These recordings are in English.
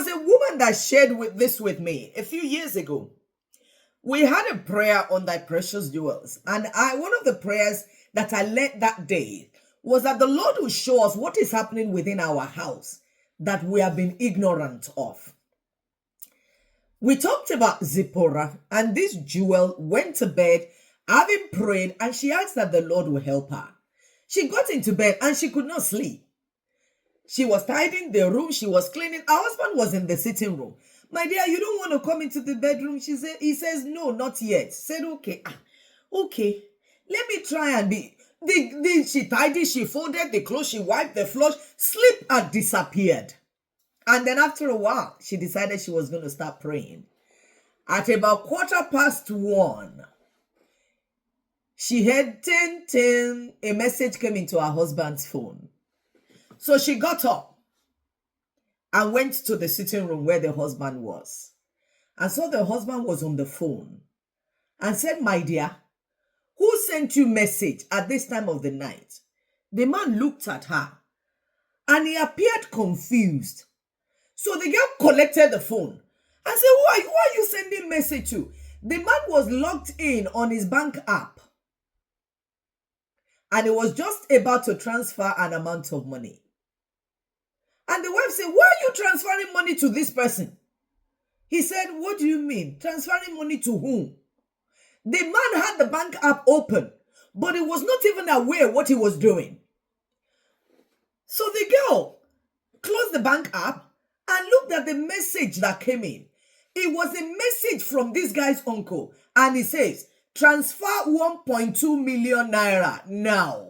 was a woman that shared this with me a few years ago. We had a prayer on thy precious jewels. And one of the prayers that I led that day was that the Lord will show us what is happening within our house that we have been ignorant of. We talked about Zipporah, and this jewel went to bed having prayed, and she asked that the Lord will help her. She got into bed and she could not sleep. She was tidying the room, she was cleaning. Her husband was in the sitting room. My dear, you don't want to come into the bedroom? He says, no, not yet. Said, okay, okay, let me try and be. She tidied, she folded the clothes, she wiped the floor. Sleep had disappeared. And then after a while, she decided she was going to start praying. At about 1:15, she heard ting, ting, a message came into her husband's phone. So she got up and went to the sitting room where the husband was. And saw the husband was on the phone and said, my dear, who sent you message at this time of the night? The man looked at her and he appeared confused. So the girl collected the phone and said, who are you sending message to? The man was logged in on his bank app. And he was just about to transfer an amount of money. And the wife said, why are you transferring money to this person? He said, what do you mean? Transferring money to whom? The man had the bank app open, but he was not even aware what he was doing. So the girl closed the bank app and looked at the message that came in. It was a message from this guy's uncle. And he says, transfer 1.2 million naira now.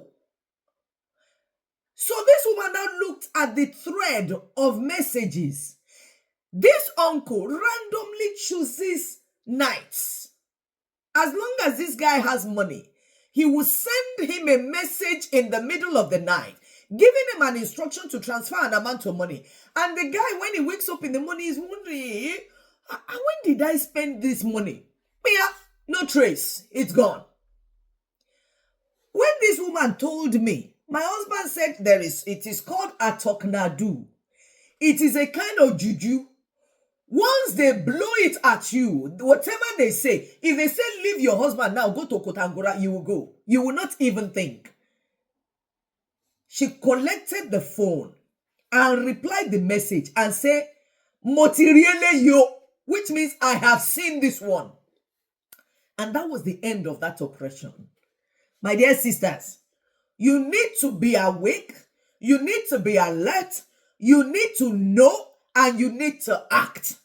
So this woman now looked at the thread of messages. This uncle randomly chooses nights. As long as this guy has money, he will send him a message in the middle of the night, giving him an instruction to transfer an amount of money. And the guy, when he wakes up in the morning, is wondering, when did I spend this money? Yeah, no trace. It's gone. When this woman told me, my husband said it is called atoknadu. It is a kind of juju. Once they blow it at you, whatever they say, if they say leave your husband now, go to Kotangora, you will go. You will not even think. She collected the phone and replied the message and said, Motiriele yo, which means I have seen this one. And that was the end of that operation. My dear sisters, you need to be awake, you need to be alert, you need to know, and you need to act.